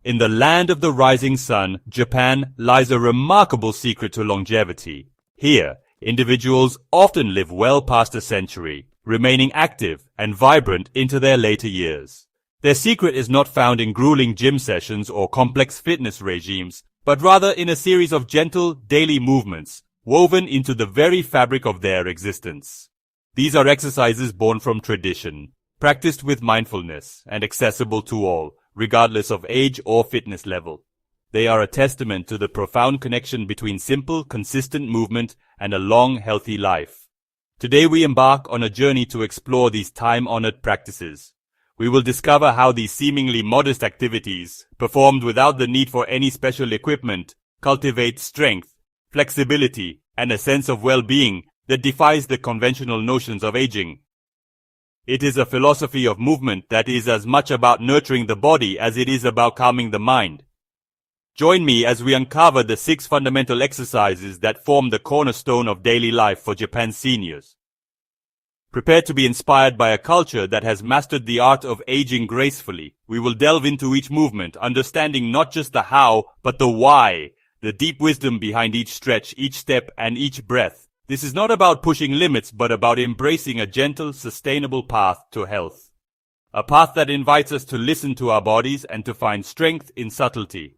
In the land of the rising sun, Japan, lies a remarkable secret to longevity. Here, individuals often live well past a century, remaining active and vibrant into their later years. Their secret is not found in grueling gym sessions or complex fitness regimes, but rather in a series of gentle, daily movements, woven into the very fabric of their existence. These are exercises born from tradition, practiced with mindfulness, and accessible to all, regardless of age or fitness level. They are a testament to the profound connection between simple, consistent movement and a long, healthy life. Today we embark on a journey to explore these time-honored practices. We will discover how these seemingly modest activities, performed without the need for any special equipment, cultivate strength, flexibility, and a sense of well-being that defies the conventional notions of aging. It is a philosophy of movement that is as much about nurturing the body as it is about calming the mind. Join me as we uncover the 6 fundamental exercises that form the cornerstone of daily life for Japan's seniors. Prepare to be inspired by a culture that has mastered the art of aging gracefully. We will delve into each movement, understanding not just the how, but the why, the deep wisdom behind each stretch, each step, and each breath. This is not about pushing limits, but about embracing a gentle, sustainable path to health. A path that invites us to listen to our bodies and to find strength in subtlety.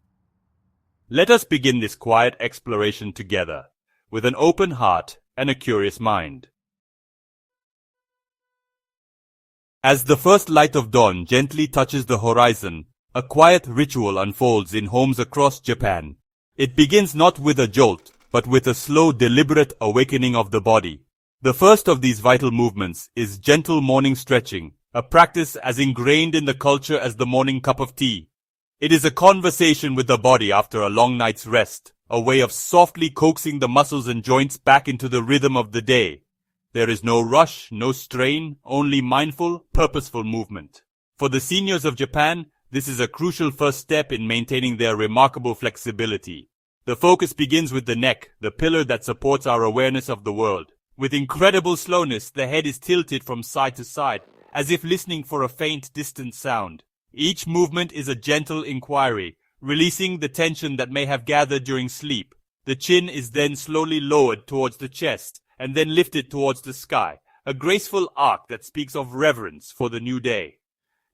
Let us begin this quiet exploration together, with an open heart and a curious mind. As the first light of dawn gently touches the horizon, a quiet ritual unfolds in homes across Japan. It begins not with a jolt, but with a slow, deliberate awakening of the body. The first of these vital movements is gentle morning stretching, a practice as ingrained in the culture as the morning cup of tea. It is a conversation with the body after a long night's rest, a way of softly coaxing the muscles and joints back into the rhythm of the day. There is no rush, no strain, only mindful, purposeful movement. For the seniors of Japan, this is a crucial first step in maintaining their remarkable flexibility. The focus begins with the neck, the pillar that supports our awareness of the world. With incredible slowness, the head is tilted from side to side, as if listening for a faint, distant sound. Each movement is a gentle inquiry, releasing the tension that may have gathered during sleep. The chin is then slowly lowered towards the chest, and then lifted towards the sky, a graceful arc that speaks of reverence for the new day.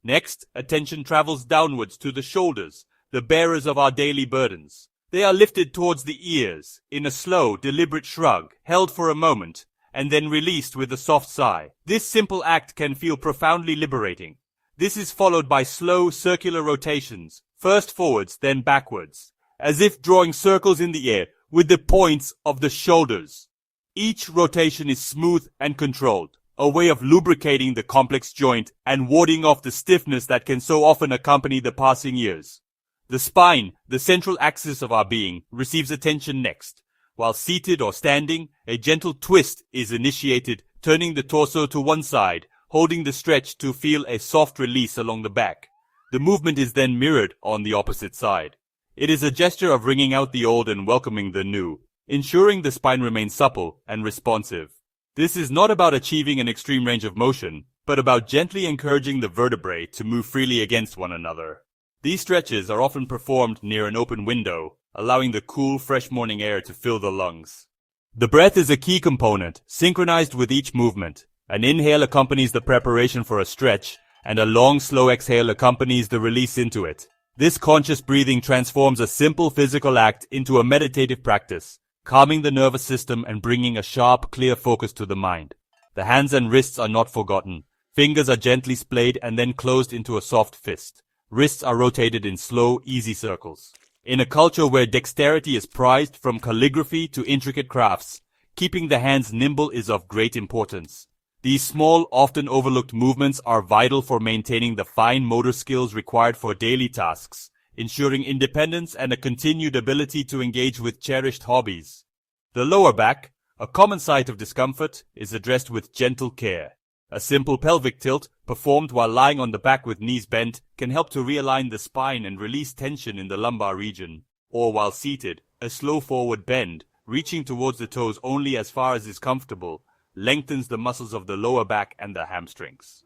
Next, attention travels downwards to the shoulders, the bearers of our daily burdens. They are lifted towards the ears, in a slow, deliberate shrug, held for a moment, and then released with a soft sigh. This simple act can feel profoundly liberating. This is followed by slow, circular rotations, first forwards, then backwards, as if drawing circles in the air with the points of the shoulders. Each rotation is smooth and controlled, a way of lubricating the complex joint and warding off the stiffness that can so often accompany the passing years. The spine, the central axis of our being, receives attention next. While seated or standing, a gentle twist is initiated, turning the torso to one side, holding the stretch to feel a soft release along the back. The movement is then mirrored on the opposite side. It is a gesture of wringing out the old and welcoming the new, ensuring the spine remains supple and responsive. This is not about achieving an extreme range of motion, but about gently encouraging the vertebrae to move freely against one another. These stretches are often performed near an open window, allowing the cool, fresh morning air to fill the lungs. The breath is a key component, synchronized with each movement. An inhale accompanies the preparation for a stretch, and a long, slow exhale accompanies the release into it. This conscious breathing transforms a simple physical act into a meditative practice, calming the nervous system and bringing a sharp, clear focus to the mind. The hands and wrists are not forgotten. Fingers are gently splayed and then closed into a soft fist. Wrists are rotated in slow, easy circles. In a culture where dexterity is prized, from calligraphy to intricate crafts, keeping the hands nimble is of great importance. These small, often overlooked movements are vital for maintaining the fine motor skills required for daily tasks, ensuring independence and a continued ability to engage with cherished hobbies. The lower back, a common site of discomfort, is addressed with gentle care. A simple pelvic tilt, performed while lying on the back with knees bent, can help to realign the spine and release tension in the lumbar region. Or while seated, a slow forward bend, reaching towards the toes only as far as is comfortable, lengthens the muscles of the lower back and the hamstrings.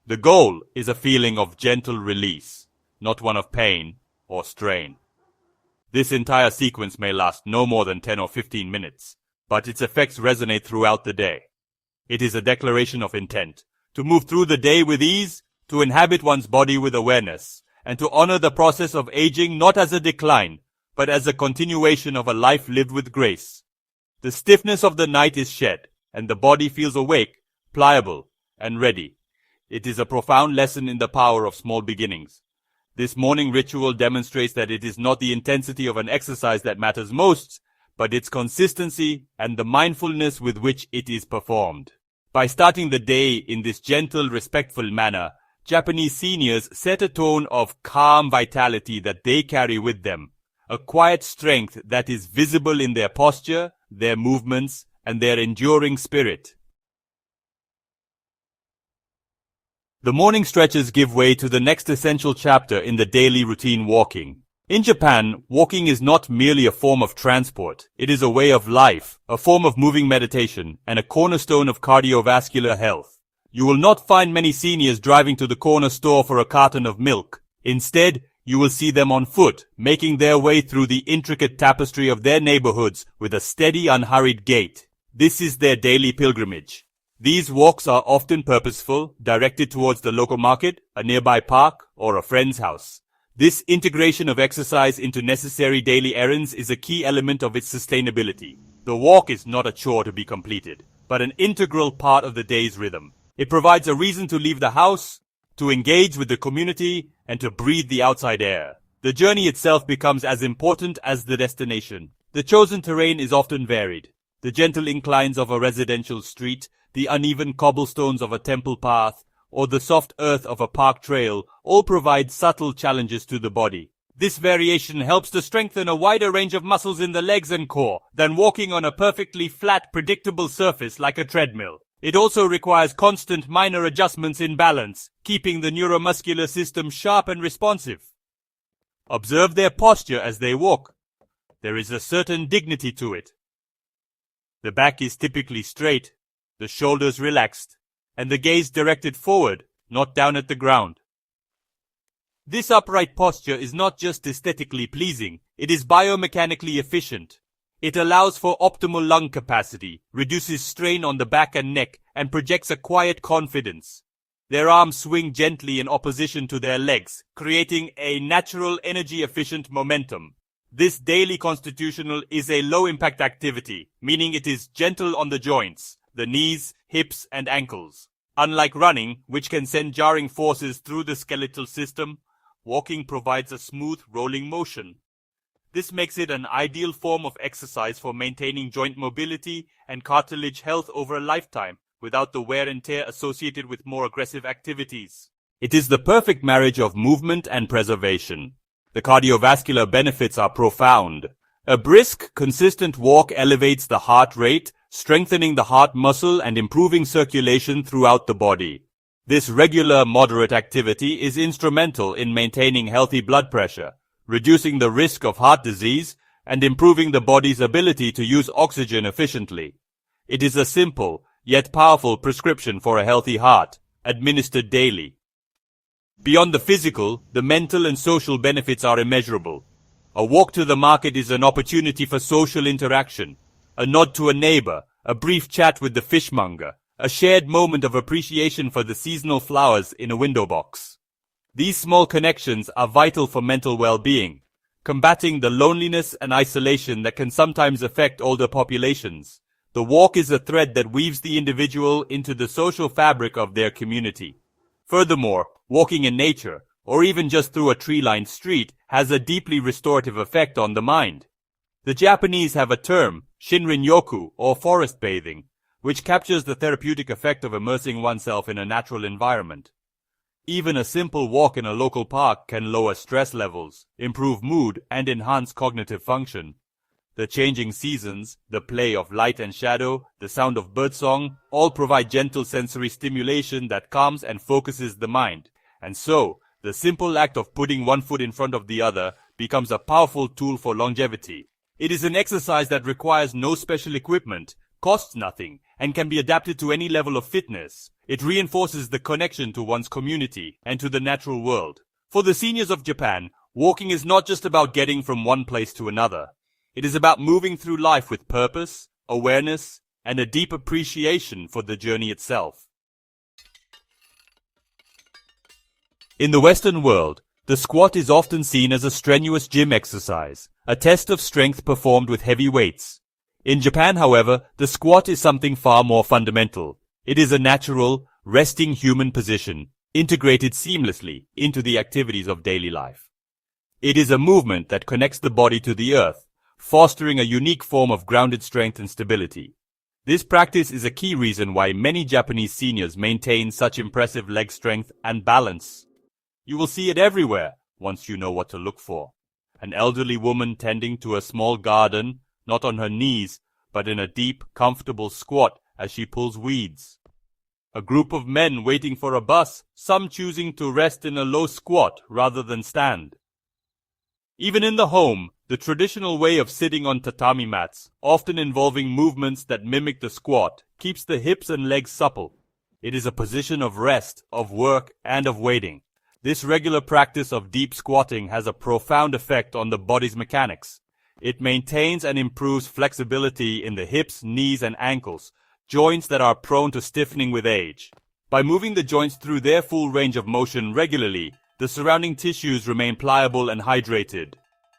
The goal is a feeling of gentle release, not one of pain, or strain. This entire sequence may last no more than 10 or 15 minutes, but its effects resonate throughout the day. It is a declaration of intent, to move through the day with ease, to inhabit one's body with awareness, and to honor the process of aging not as a decline, but as a continuation of a life lived with grace. The stiffness of the night is shed, and the body feels awake, pliable, and ready. It is a profound lesson in the power of small beginnings. This morning ritual demonstrates that it is not the intensity of an exercise that matters most, but its consistency and the mindfulness with which it is performed. By starting the day in this gentle, respectful manner, Japanese seniors set a tone of calm vitality that they carry with them, a quiet strength that is visible in their posture, their movements, and their enduring spirit. The morning stretches give way to the next essential chapter in the daily routine walking. In Japan, walking is not merely a form of transport. It is a way of life, a form of moving meditation, and a cornerstone of cardiovascular health. You will not find many seniors driving to the corner store for a carton of milk. Instead, you will see them on foot, making their way through the intricate tapestry of their neighborhoods with a steady, unhurried gait. This is their daily pilgrimage. These walks are often purposeful, directed towards the local market, a nearby park, or a friend's house. This integration of exercise into necessary daily errands is a key element of its sustainability. The walk is not a chore to be completed, but an integral part of the day's rhythm. It provides a reason to leave the house, to engage with the community, and to breathe the outside air. The journey itself becomes as important as the destination. The chosen terrain is often varied. The gentle inclines of a residential street, the uneven cobblestones of a temple path, or the soft earth of a park trail all provide subtle challenges to the body. This variation helps to strengthen a wider range of muscles in the legs and core than walking on a perfectly flat, predictable surface like a treadmill. It also requires constant minor adjustments in balance, keeping the neuromuscular system sharp and responsive. Observe their posture as they walk. There is a certain dignity to it. The back is typically straight, the shoulders relaxed, and the gaze directed forward, not down at the ground. This upright posture is not just aesthetically pleasing, it is biomechanically efficient. It allows for optimal lung capacity, reduces strain on the back and neck, and projects a quiet confidence. Their arms swing gently in opposition to their legs, creating a natural energy-efficient momentum. This daily constitutional is a low-impact activity, meaning it is gentle on the joints, the knees, hips, and ankles. Unlike running, which can send jarring forces through the skeletal system, walking provides a smooth, rolling motion. This makes it an ideal form of exercise for maintaining joint mobility and cartilage health over a lifetime, without the wear and tear associated with more aggressive activities. It is the perfect marriage of movement and preservation. The cardiovascular benefits are profound. A brisk, consistent walk elevates the heart rate, strengthening the heart muscle and improving circulation throughout the body. This regular, moderate activity is instrumental in maintaining healthy blood pressure, reducing the risk of heart disease, and improving the body's ability to use oxygen efficiently. It is a simple, yet powerful prescription for a healthy heart, administered daily. Beyond the physical, the mental and social benefits are immeasurable. A walk to the market is an opportunity for social interaction, a nod to a neighbor, a brief chat with the fishmonger, a shared moment of appreciation for the seasonal flowers in a window box. These small connections are vital for mental well-being, combating the loneliness and isolation that can sometimes affect older populations. The walk is a thread that weaves the individual into the social fabric of their community. Furthermore, walking in nature, or even just through a tree-lined street, has a deeply restorative effect on the mind. The Japanese have a term, Shinrin-yoku, or forest bathing, which captures the therapeutic effect of immersing oneself in a natural environment. Even a simple walk in a local park can lower stress levels, improve mood, and enhance cognitive function. The changing seasons, the play of light and shadow, the sound of birdsong, all provide gentle sensory stimulation that calms and focuses the mind. And so, the simple act of putting one foot in front of the other becomes a powerful tool for longevity. It is an exercise that requires no special equipment, costs nothing, and can be adapted to any level of fitness. It reinforces the connection to one's community and to the natural world. For the seniors of Japan, Walking is not just about getting from one place to another. It is about moving through life with purpose, awareness, and a deep appreciation for the journey itself. In the Western world, the squat is often seen as a strenuous gym exercise, a test of strength performed with heavy weights. In Japan, however, the squat is something far more fundamental. It is a natural, resting human position, integrated seamlessly into the activities of daily life. It is a movement that connects the body to the earth, fostering a unique form of grounded strength and stability. This practice is a key reason why many Japanese seniors maintain such impressive leg strength and balance. You will see it everywhere once you know what to look for. An elderly woman tending to a small garden, not on her knees, but in a deep, comfortable squat as she pulls weeds. A group of men waiting for a bus, some choosing to rest in a low squat rather than stand. Even in the home, the traditional way of sitting on tatami mats, often involving movements that mimic the squat, keeps the hips and legs supple. It is a position of rest, of work, and of waiting. This regular practice of deep squatting has a profound effect on the body's mechanics. It maintains and improves flexibility in the hips, knees, and ankles, joints that are prone to stiffening with age. By moving the joints through their full range of motion regularly, the surrounding tissues remain pliable and hydrated.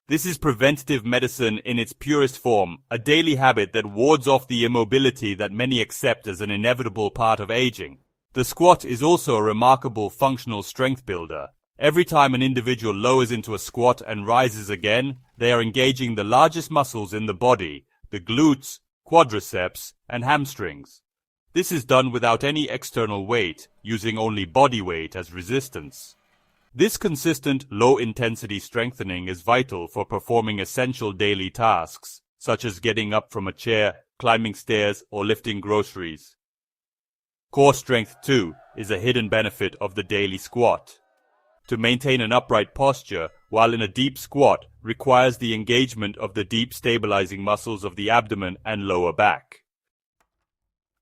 This is preventative medicine in its purest form, a daily habit that wards off the immobility that many accept as an inevitable part of aging. The squat is also a remarkable functional strength builder. Every time an individual lowers into a squat and rises again, they are engaging the largest muscles in the body, the glutes, quadriceps, and hamstrings. This is done without any external weight, using only body weight as resistance. This consistent, low-intensity strengthening is vital for performing essential daily tasks, such as getting up from a chair, climbing stairs, or lifting groceries. Core strength, too, is a hidden benefit of the daily squat. To maintain an upright posture while in a deep squat requires the engagement of the deep stabilizing muscles of the abdomen and lower back.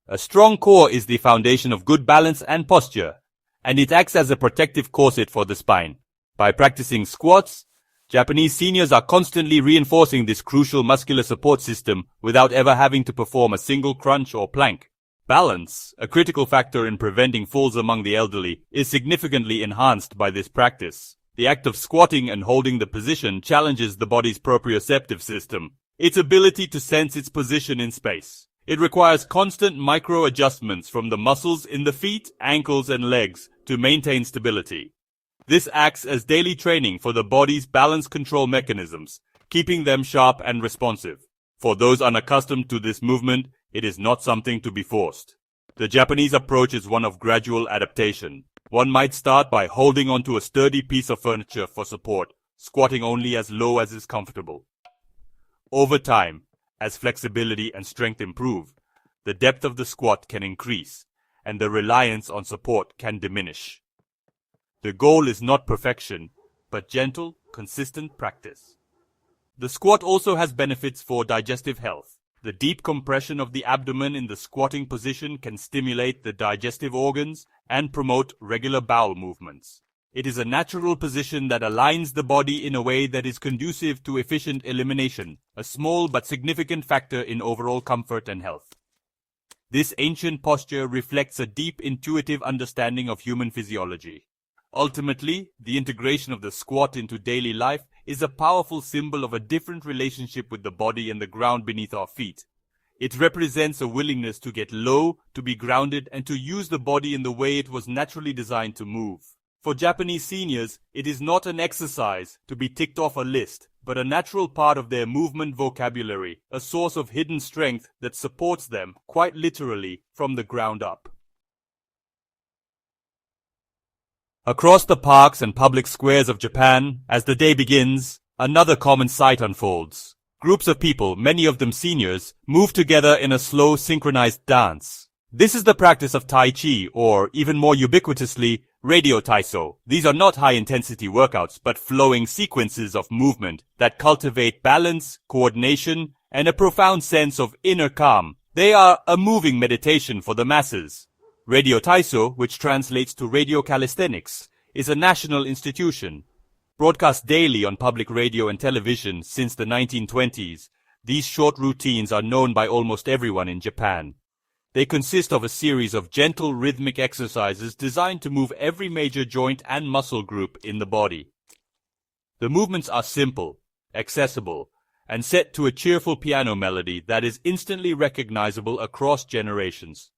A strong core is the foundation of good balance and posture, and it acts as a protective corset for the spine. By practicing squats, Japanese seniors are constantly reinforcing this crucial muscular support system without ever having to perform a single crunch or plank. Balance, a critical factor in preventing falls among the elderly, is significantly enhanced by this practice. The act of squatting and holding the position challenges the body's proprioceptive system, its ability to sense its position in space. It requires constant micro-adjustments from the muscles in the feet, ankles, and legs to maintain stability. This acts as daily training for the body's balance control mechanisms, keeping them sharp and responsive. For those unaccustomed to this movement, it is not something to be forced. The Japanese approach is one of gradual adaptation. One might start by holding onto a sturdy piece of furniture for support, squatting only as low as is comfortable. Over time, as flexibility and strength improve, the depth of the squat can increase, and the reliance on support can diminish. The goal is not perfection, but gentle, consistent practice. The squat also has benefits for digestive health. The deep compression of the abdomen in the squatting position can stimulate the digestive organs and promote regular bowel movements. It is a natural position that aligns the body in a way that is conducive to efficient elimination, a small but significant factor in overall comfort and health. This ancient posture reflects a deep intuitive understanding of human physiology. Ultimately, the integration of the squat into daily life is a powerful symbol of a different relationship with the body and the ground beneath our feet. It represents a willingness to get low, to be grounded, and to use the body in the way it was naturally designed to move. For Japanese seniors, it is not an exercise to be ticked off a list, but a natural part of their movement vocabulary, a source of hidden strength that supports them, quite literally, from the ground up. Across the parks and public squares of Japan, as the day begins, another common sight unfolds. Groups of people, many of them seniors, move together in a slow, synchronized dance. This is the practice of Tai Chi, or, even more ubiquitously, radio Taiso. These are not high-intensity workouts, but flowing sequences of movement that cultivate balance, coordination, and a profound sense of inner calm. They are a moving meditation for the masses. Radio Taiso, which translates to radio calisthenics, is a national institution. Broadcast daily on public radio and television since the 1920s, these short routines are known by almost everyone in Japan. They consist of a series of gentle rhythmic exercises designed to move every major joint and muscle group in the body. The movements are simple, accessible, and set to a cheerful piano melody that is instantly recognizable across generations.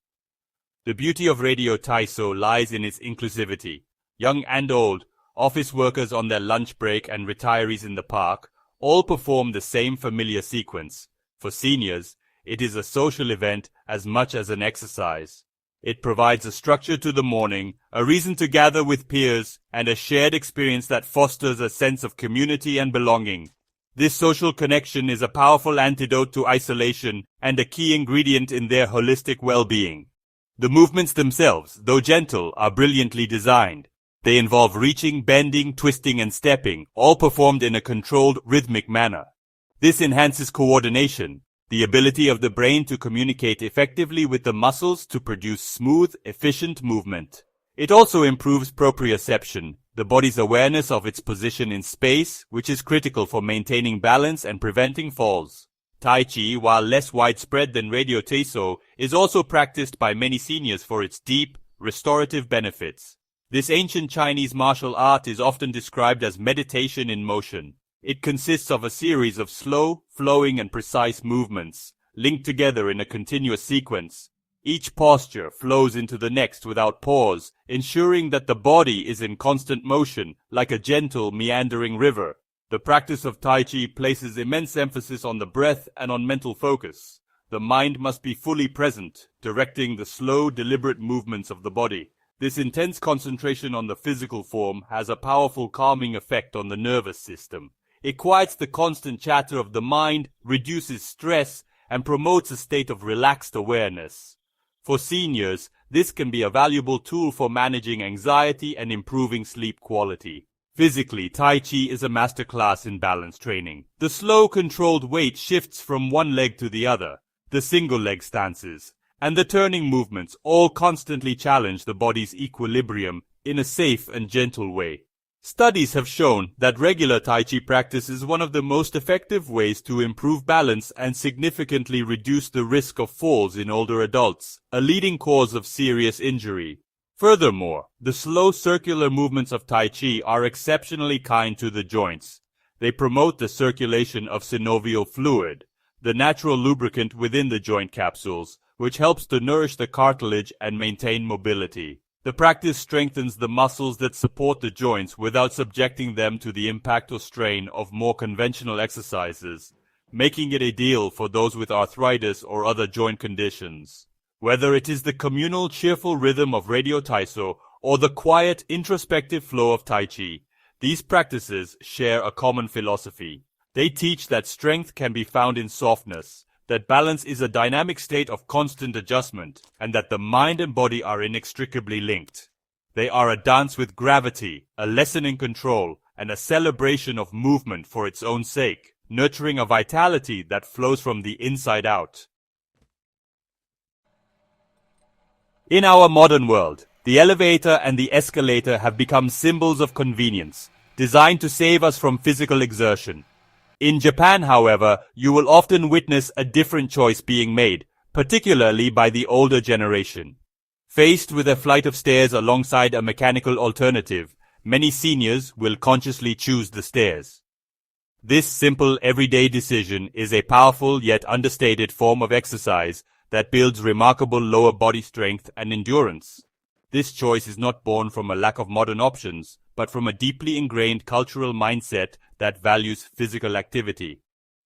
The beauty of Radio Taiso lies in its inclusivity. Young and old, office workers on their lunch break and retirees in the park all perform the same familiar sequence. For seniors, it is a social event as much as an exercise. It provides a structure to the morning, a reason to gather with peers, and a shared experience that fosters a sense of community and belonging. This social connection is a powerful antidote to isolation and a key ingredient in their holistic well-being. The movements themselves, though gentle, are brilliantly designed. They involve reaching, bending, twisting, and stepping, all performed in a controlled, rhythmic manner. This enhances coordination, the ability of the brain to communicate effectively with the muscles to produce smooth, efficient movement. It also improves proprioception, the body's awareness of its position in space, which is critical for maintaining balance and preventing falls. Tai Chi, while less widespread than Radio Taiso, is also practiced by many seniors for its deep, restorative benefits. This ancient Chinese martial art is often described as meditation in motion. It consists of a series of slow, flowing, and precise movements, linked together in a continuous sequence. Each posture flows into the next without pause, ensuring that the body is in constant motion, like a gentle, meandering river. The practice of Tai Chi places immense emphasis on the breath and on mental focus. The mind must be fully present, directing the slow, deliberate movements of the body. This intense concentration on the physical form has a powerful calming effect on the nervous system. It quiets the constant chatter of the mind, reduces stress, and promotes a state of relaxed awareness. For seniors, this can be a valuable tool for managing anxiety and improving sleep quality. Physically, Tai Chi is a masterclass in balance training. The slow, controlled weight shifts from one leg to the other, the single leg stances, and the turning movements all constantly challenge the body's equilibrium in a safe and gentle way. Studies have shown that regular Tai Chi practice is one of the most effective ways to improve balance and significantly reduce the risk of falls in older adults, a leading cause of serious injury. Furthermore, the slow circular movements of Tai Chi are exceptionally kind to the joints. They promote the circulation of synovial fluid, the natural lubricant within the joint capsules, which helps to nourish the cartilage and maintain mobility. The practice strengthens the muscles that support the joints without subjecting them to the impact or strain of more conventional exercises, making it ideal for those with arthritis or other joint conditions. Whether it is the communal, cheerful rhythm of Radio Taiso or the quiet, introspective flow of Tai Chi, these practices share a common philosophy. They teach that strength can be found in softness, that balance is a dynamic state of constant adjustment, and that the mind and body are inextricably linked. They are a dance with gravity, a lesson in control, and a celebration of movement for its own sake, nurturing a vitality that flows from the inside out. In our modern world, the elevator and the escalator have become symbols of convenience, designed to save us from physical exertion. In Japan, however, you will often witness a different choice being made, particularly by the older generation. Faced with a flight of stairs alongside a mechanical alternative, many seniors will consciously choose the stairs. This simple everyday decision is a powerful yet understated form of exercise that builds remarkable lower body strength and endurance. This choice is not born from a lack of modern options, but from a deeply ingrained cultural mindset that values physical activity.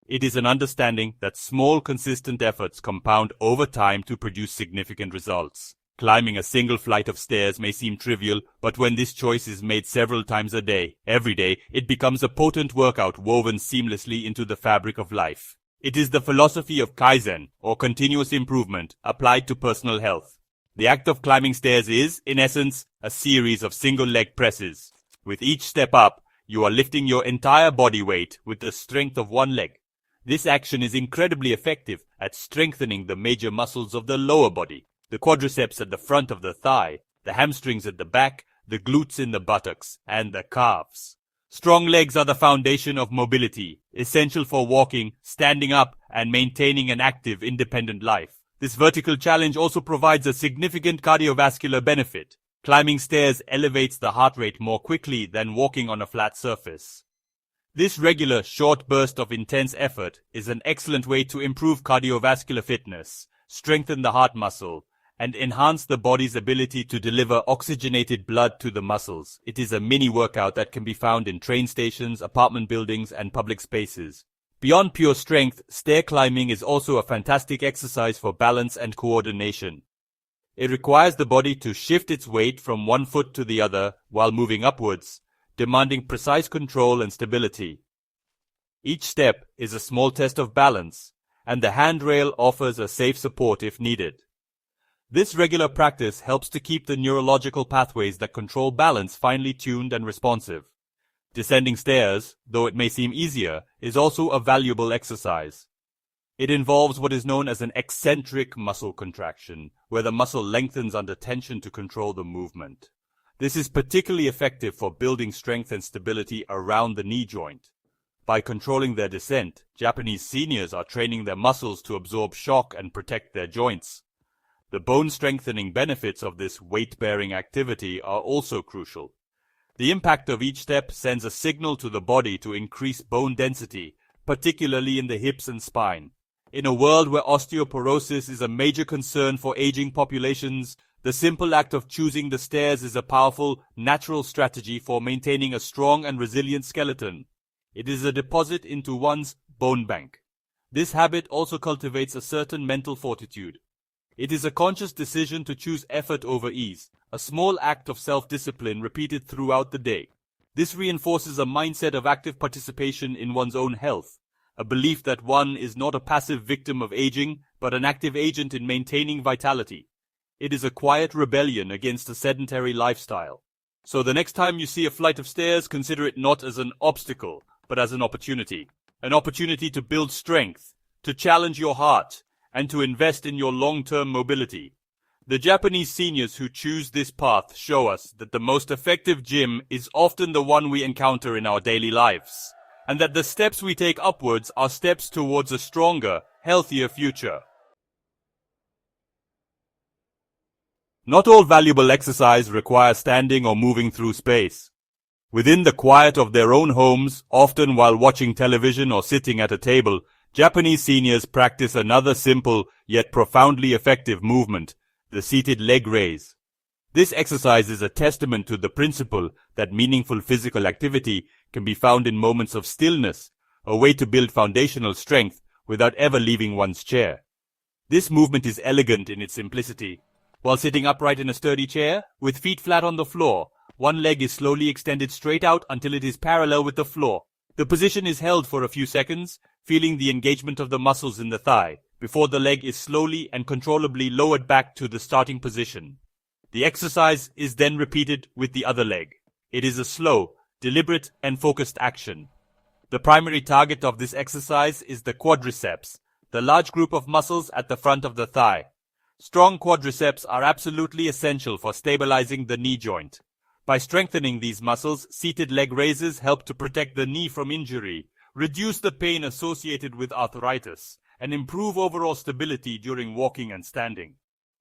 It is an understanding that small, consistent efforts compound over time to produce significant results. Climbing a single flight of stairs may seem trivial, but when this choice is made several times a day, every day, it becomes a potent workout woven seamlessly into the fabric of life. It is the philosophy of Kaizen, or continuous improvement, applied to personal health. The act of climbing stairs is, in essence, a series of single-leg presses. With each step up, you are lifting your entire body weight with the strength of one leg. This action is incredibly effective at strengthening the major muscles of the lower body, the quadriceps at the front of the thigh, the hamstrings at the back, the glutes in the buttocks, and the calves. Strong legs are the foundation of mobility, essential for walking, standing up, and maintaining an active, independent life. This vertical challenge also provides a significant cardiovascular benefit. Climbing stairs elevates the heart rate more quickly than walking on a flat surface. This regular, short burst of intense effort is an excellent way to improve cardiovascular fitness, strengthen the heart muscle, and enhance the body's ability to deliver oxygenated blood to the muscles. It is a mini workout that can be found in train stations, apartment buildings, and public spaces. Beyond pure strength, stair climbing is also a fantastic exercise for balance and coordination. It requires the body to shift its weight from one foot to the other while moving upwards, demanding precise control and stability. Each step is a small test of balance, and the handrail offers a safe support if needed. This regular practice helps to keep the neurological pathways that control balance finely tuned and responsive. Descending stairs, though it may seem easier, is also a valuable exercise. It involves what is known as an eccentric muscle contraction, where the muscle lengthens under tension to control the movement. This is particularly effective for building strength and stability around the knee joint. By controlling their descent, Japanese seniors are training their muscles to absorb shock and protect their joints. The bone-strengthening benefits of this weight-bearing activity are also crucial. The impact of each step sends a signal to the body to increase bone density, particularly in the hips and spine. In a world where osteoporosis is a major concern for aging populations, the simple act of choosing the stairs is a powerful, natural strategy for maintaining a strong and resilient skeleton. It is a deposit into one's bone bank. This habit also cultivates a certain mental fortitude. It is a conscious decision to choose effort over ease, a small act of self-discipline repeated throughout the day. This reinforces a mindset of active participation in one's own health, a belief that one is not a passive victim of aging, but an active agent in maintaining vitality. It is a quiet rebellion against a sedentary lifestyle. So the next time you see a flight of stairs, consider it not as an obstacle, but as an opportunity. An opportunity to build strength, to challenge your heart, and to invest in your long-term mobility. The Japanese seniors who choose this path show us that the most effective gym is often the one we encounter in our daily lives, and that the steps we take upwards are steps towards a stronger, healthier future. Not all valuable exercise requires standing or moving through space. Within the quiet of their own homes, often while watching television or sitting at a table, Japanese seniors practice another simple yet profoundly effective movement, the seated leg raise. This exercise is a testament to the principle that meaningful physical activity can be found in moments of stillness, a way to build foundational strength without ever leaving one's chair. This movement is elegant in its simplicity. While sitting upright in a sturdy chair, with feet flat on the floor, one leg is slowly extended straight out until it is parallel with the floor. The position is held for a few seconds, feeling the engagement of the muscles in the thigh, before the leg is slowly and controllably lowered back to the starting position. The exercise is then repeated with the other leg. It is a slow, deliberate, and focused action. The primary target of this exercise is the quadriceps, the large group of muscles at the front of the thigh. Strong quadriceps are absolutely essential for stabilizing the knee joint. By strengthening these muscles, seated leg raises help to protect the knee from injury, reduce the pain associated with arthritis, and improve overall stability during walking and standing.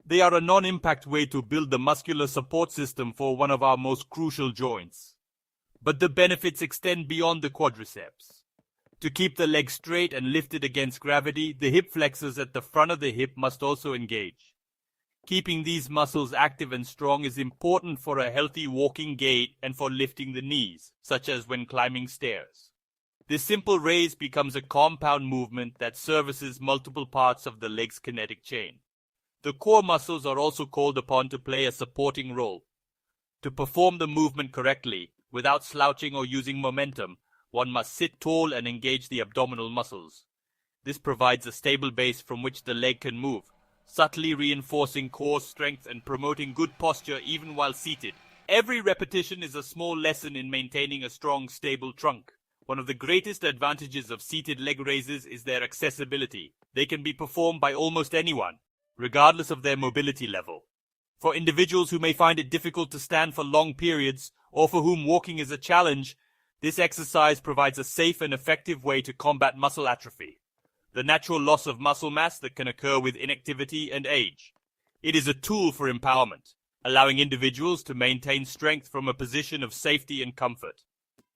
They are a non-impact way to build the muscular support system for one of our most crucial joints. But the benefits extend beyond the quadriceps. To keep the leg straight and lifted against gravity, the hip flexors at the front of the hip must also engage. Keeping these muscles active and strong is important for a healthy walking gait and for lifting the knees, such as when climbing stairs. This simple raise becomes a compound movement that services multiple parts of the leg's kinetic chain. The core muscles are also called upon to play a supporting role. To perform the movement correctly, without slouching or using momentum, one must sit tall and engage the abdominal muscles. This provides a stable base from which the leg can move, subtly reinforcing core strength and promoting good posture even while seated. Every repetition is a small lesson in maintaining a strong, stable trunk. One of the greatest advantages of seated leg raises is their accessibility. They can be performed by almost anyone, regardless of their mobility level. For individuals who may find it difficult to stand for long periods, or for whom walking is a challenge, This exercise provides a safe and effective way to combat muscle atrophy, the natural loss of muscle mass that can occur with inactivity and age. It is a tool for empowerment, allowing individuals to maintain strength from a position of safety and comfort.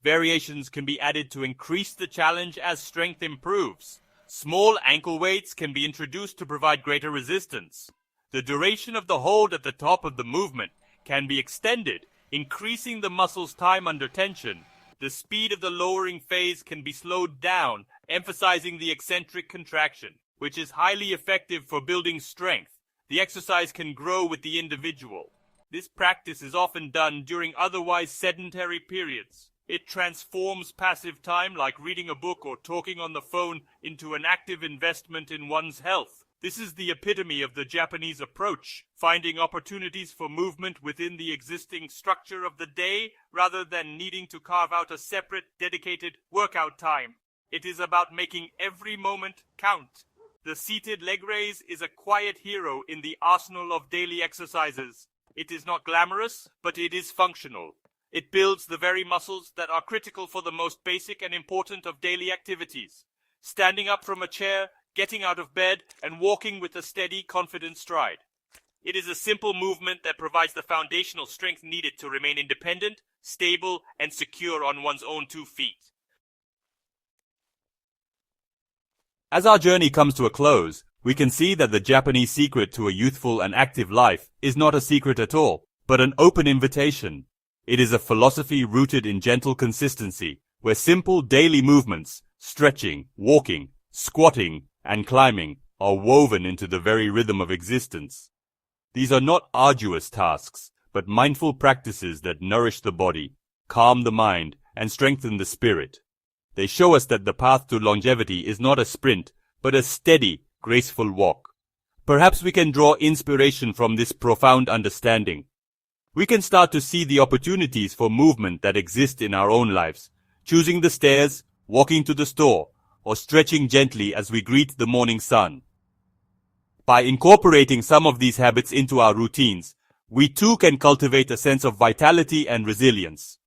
Variations can be added to increase the challenge as strength improves. Small ankle weights can be introduced to provide greater resistance. The duration of the hold at the top of the movement can be extended, increasing the muscle's time under tension. The speed of the lowering phase can be slowed down, emphasizing the eccentric contraction, which is highly effective for building strength. The exercise can grow with the individual. This practice is often done during otherwise sedentary periods. It transforms passive time, like reading a book or talking on the phone, into an active investment in one's health. This is the epitome of the Japanese approach, finding opportunities for movement within the existing structure of the day rather than needing to carve out a separate, dedicated workout time. It is about making every moment count. The seated leg raise is a quiet hero in the arsenal of daily exercises. It is not glamorous, but it is functional. It builds the very muscles that are critical for the most basic and important of daily activities. Standing up from a chair, getting out of bed, and walking with a steady, confident stride. It is a simple movement that provides the foundational strength needed to remain independent, stable, and secure on one's own 2 feet. As our journey comes to a close, we can see that the Japanese secret to a youthful and active life is not a secret at all, but an open invitation. It is a philosophy rooted in gentle consistency, where simple daily movements, stretching, walking, squatting, and climbing, are woven into the very rhythm of existence. These are not arduous tasks, but mindful practices that nourish the body, calm the mind, and strengthen the spirit. They show us that the path to longevity is not a sprint, but a steady, graceful walk. Perhaps we can draw inspiration from this profound understanding. We can start to see the opportunities for movement that exist in our own lives, choosing the stairs, walking to the store, or stretching gently as we greet the morning sun. By incorporating some of these habits into our routines, we too can cultivate a sense of vitality and resilience.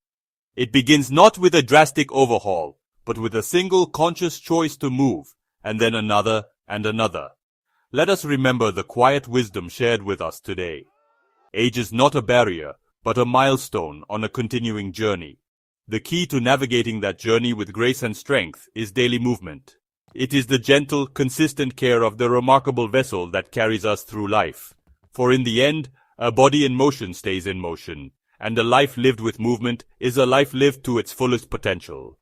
It begins not with a drastic overhaul, but with a single conscious choice to move, and then another and another. Let us remember the quiet wisdom shared with us today. Age is not a barrier, but a milestone on a continuing journey. The key to navigating that journey with grace and strength is daily movement. It is the gentle, consistent care of the remarkable vessel that carries us through life. For in the end, a body in motion stays in motion, and a life lived with movement is a life lived to its fullest potential.